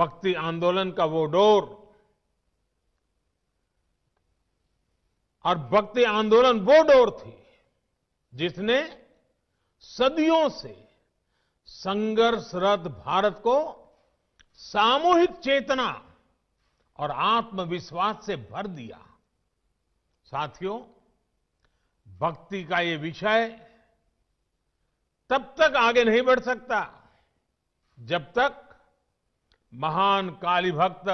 भक्ति आंदोलन का वो डोर और भक्ति आंदोलन वो डोर थी जिसने सदियों से संघर्षरत भारत को सामूहिक चेतना और आत्मविश्वास से भर दिया। साथियों, भक्ति का ये विषय तब तक आगे नहीं बढ़ सकता जब तक महान काली भक्त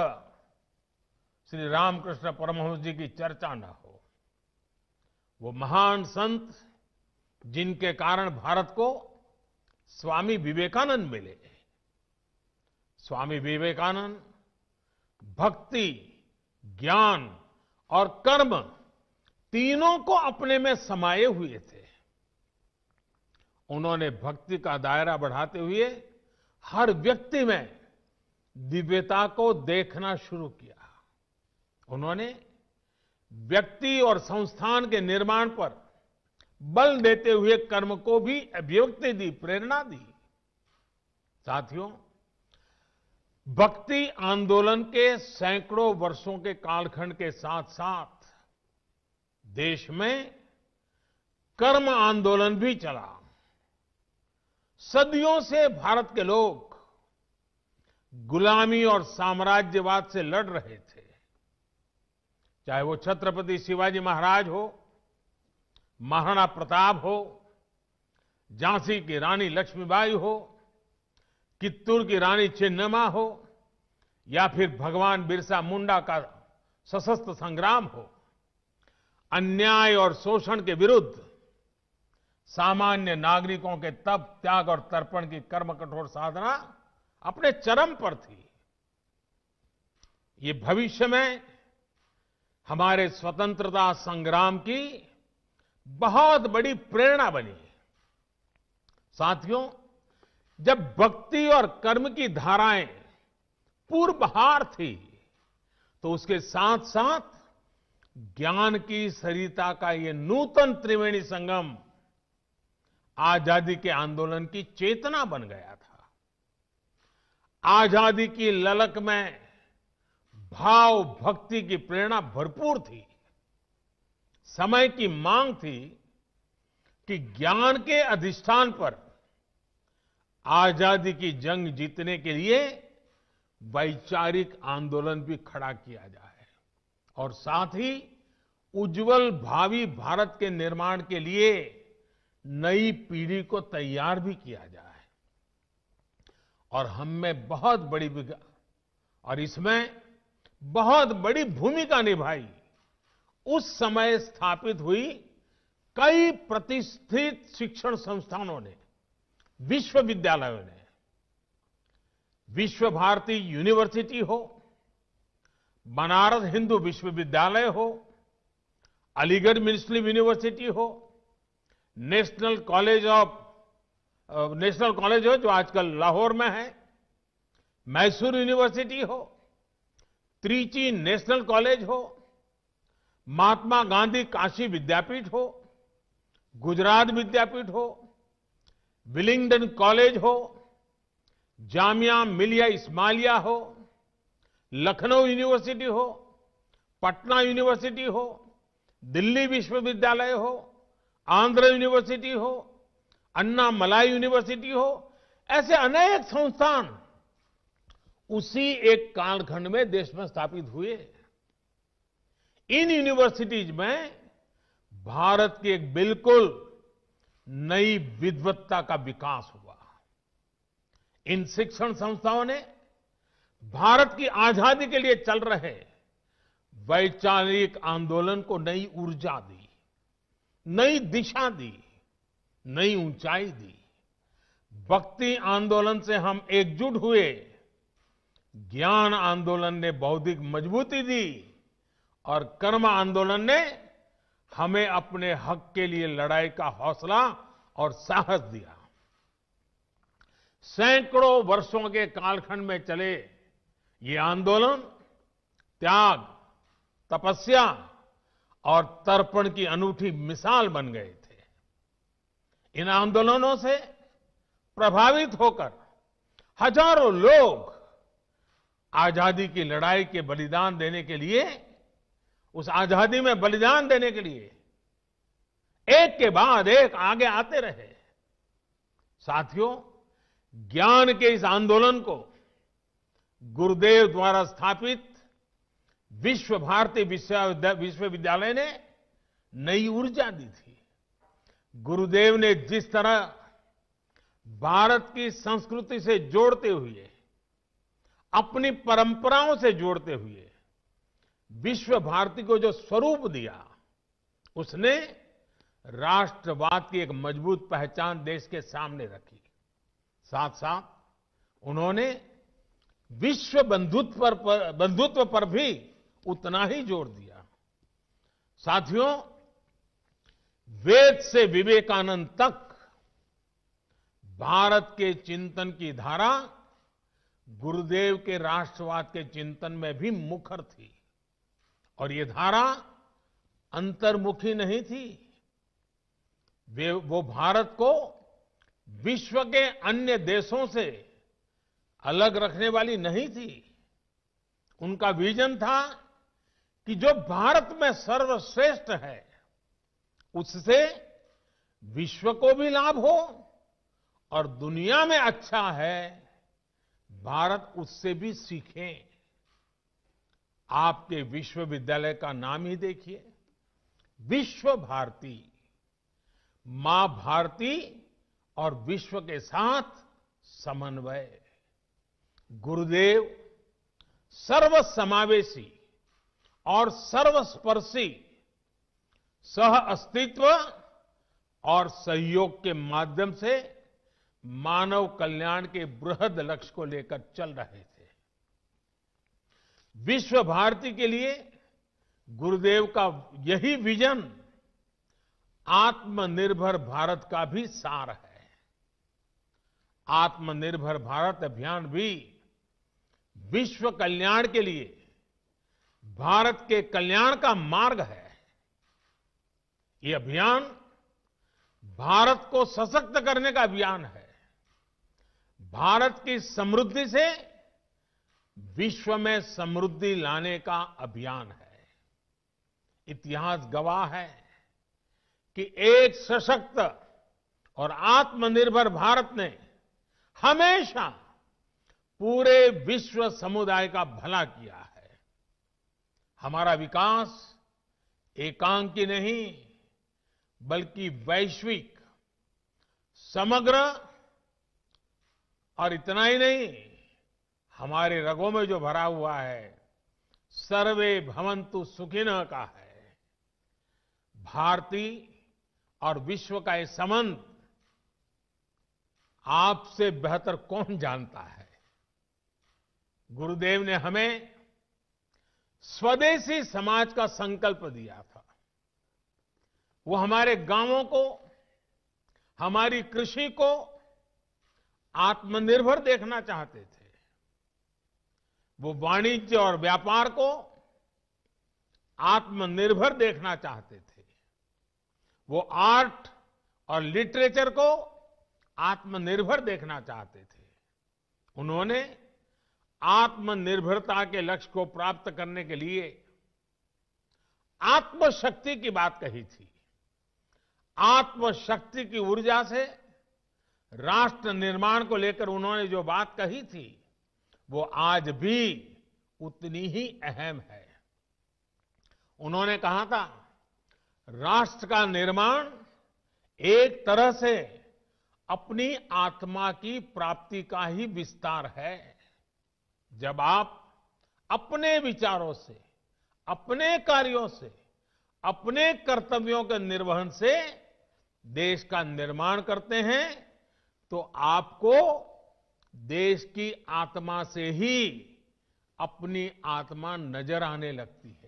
श्री रामकृष्ण परमहंस जी की चर्चा न हो। वो महान संत जिनके कारण भारत को स्वामी विवेकानंद मिले। स्वामी विवेकानंद भक्ति, ज्ञान और कर्म तीनों को अपने में समाये हुए थे। उन्होंने भक्ति का दायरा बढ़ाते हुए हर व्यक्ति में दिव्यता को देखना शुरू किया। उन्होंने व्यक्ति और संस्थान के निर्माण पर बल देते हुए कर्म को भी अभिव्यक्ति दी, प्रेरणा दी। साथियों, भक्ति आंदोलन के सैकड़ों वर्षों के कालखंड के साथ साथ देश में कर्म आंदोलन भी चला। सदियों से भारत के लोग गुलामी और साम्राज्यवाद से लड़ रहे थे। चाहे वो छत्रपति शिवाजी महाराज हो, महाराणा प्रताप हो, झांसी की रानी लक्ष्मीबाई हो, कित्तूर की रानी चेन्नम्मा हो या फिर भगवान बिरसा मुंडा का सशस्त्र संग्राम हो, अन्याय और शोषण के विरुद्ध सामान्य नागरिकों के तप, त्याग और तर्पण की कर्म कठोर साधना अपने चरम पर थी। ये भविष्य में हमारे स्वतंत्रता संग्राम की बहुत बड़ी प्रेरणा बनी। साथियों, जब भक्ति और कर्म की धाराएं पूर्वहार थी तो उसके साथ साथ ज्ञान की सरिता का ये नूतन त्रिवेणी संगम आजादी के आंदोलन की चेतना बन गया था। आजादी की ललक में भाव भक्ति की प्रेरणा भरपूर थी। समय की मांग थी कि ज्ञान के अधिष्ठान पर आजादी की जंग जीतने के लिए वैचारिक आंदोलन भी खड़ा किया जाए और साथ ही उज्जवल भावी भारत के निर्माण के लिए नई पीढ़ी को तैयार भी किया जाए। और हम में बहुत बड़ी और इसमें बहुत बड़ी भूमिका निभाई उस समय स्थापित हुई कई प्रतिष्ठित शिक्षण संस्थानों ने, विश्वविद्यालयों ने। विश्व भारती यूनिवर्सिटी हो, बनारस हिंदू विश्वविद्यालय हो, अलीगढ़ मुस्लिम यूनिवर्सिटी हो, नेशनल कॉलेज हो जो आजकल लाहौर में है, मैसूर यूनिवर्सिटी हो, त्रिची नेशनल कॉलेज हो, महात्मा गांधी काशी विद्यापीठ हो, गुजरात विद्यापीठ हो, विलिंगडन कॉलेज हो, जामिया मिलिया इस्माइलिया हो, लखनऊ यूनिवर्सिटी हो, पटना यूनिवर्सिटी हो, दिल्ली विश्वविद्यालय हो, आंध्र यूनिवर्सिटी हो, अन्ना मलाई यूनिवर्सिटी हो, ऐसे अनेक संस्थान उसी एक कालखंड में देश में स्थापित हुए। इन यूनिवर्सिटीज में भारत की एक बिल्कुल नई विद्वत्ता का विकास हुआ। इन शिक्षण संस्थाओं ने भारत की आजादी के लिए चल रहे वैचारिक आंदोलन को नई ऊर्जा दी, नई दिशा दी, नई ऊंचाई दी। भक्ति आंदोलन से हम एकजुट हुए, ज्ञान आंदोलन ने बौद्धिक मजबूती दी और कर्म आंदोलन ने हमें अपने हक के लिए लड़ाई का हौसला और साहस दिया। सैकड़ों वर्षों के कालखंड में चले ये आंदोलन त्याग, तपस्या और तर्पण की अनूठी मिसाल बन गए थे। इन आंदोलनों से प्रभावित होकर हजारों लोग आजादी की लड़ाई के बलिदान देने के लिए, उस आजादी में बलिदान देने के लिए एक के बाद एक आगे आते रहे। साथियों, ज्ञान के इस आंदोलन को गुरुदेव द्वारा स्थापित विश्व भारती विश्वविद्यालय ने नई ऊर्जा दी थी। गुरुदेव ने जिस तरह भारत की संस्कृति से जोड़ते हुए, अपनी परंपराओं से जोड़ते हुए विश्व भारती को जो स्वरूप दिया, उसने राष्ट्रवाद की एक मजबूत पहचान देश के सामने रखी। साथ साथ उन्होंने विश्व बंधुत्व पर भी उतना ही जोर दिया। साथियों, वेद से विवेकानंद तक भारत के चिंतन की धारा गुरुदेव के राष्ट्रवाद के चिंतन में भी मुखर थी। और ये धारा अंतर्मुखी नहीं थी। वो भारत को विश्व के अन्य देशों से अलग रखने वाली नहीं थी। उनका विजन था कि जो भारत में सर्वश्रेष्ठ है, उससे विश्व को भी लाभ हो, और दुनिया में अच्छा है, भारत उससे भी सीखे। आपके विश्वविद्यालय का नाम ही देखिए, विश्व भारती। मां भारती और विश्व के साथ समन्वय। गुरुदेव सर्वसमावेशी और सर्वस्पर्शी सह अस्तित्व और सहयोग के माध्यम से मानव कल्याण के बृहद लक्ष्य को लेकर चल रहे थे। विश्व भारती के लिए गुरुदेव का यही विजन आत्मनिर्भर भारत का भी सार है। आत्मनिर्भर भारत अभियान भी विश्व कल्याण के लिए भारत के कल्याण का मार्ग है। ये अभियान भारत को सशक्त करने का अभियान है। भारत की समृद्धि से विश्व में समृद्धि लाने का अभियान है। इतिहास गवाह है कि एक सशक्त और आत्मनिर्भर भारत ने हमेशा पूरे विश्व समुदाय का भला किया है। हमारा विकास एकांकी नहीं, बल्कि वैश्विक, समग्र, और इतना ही नहीं, हमारे रगों में जो भरा हुआ है सर्वे भवन्तु सुखिनः का है। भारती और विश्व का ये संबंध आपसे बेहतर कौन जानता है। गुरुदेव ने हमें स्वदेशी समाज का संकल्प दिया था। वो हमारे गांवों को, हमारी कृषि को आत्मनिर्भर देखना चाहते थे। वो वाणिज्य और व्यापार को आत्मनिर्भर देखना चाहते थे। वो आर्ट और लिटरेचर को आत्मनिर्भर देखना चाहते थे। उन्होंने आत्मनिर्भरता के लक्ष्य को प्राप्त करने के लिए आत्मशक्ति की बात कही थी। आत्मशक्ति की ऊर्जा से राष्ट्र निर्माण को लेकर उन्होंने जो बात कही थी, वो आज भी उतनी ही अहम है। उन्होंने कहा था, राष्ट्र का निर्माण एक तरह से अपनी आत्मा की प्राप्ति का ही विस्तार है। जब आप अपने विचारों से, अपने कार्यों से, अपने कर्तव्यों के निर्वहन से देश का निर्माण करते हैं, तो आपको देश की आत्मा से ही अपनी आत्मा नजर आने लगती है।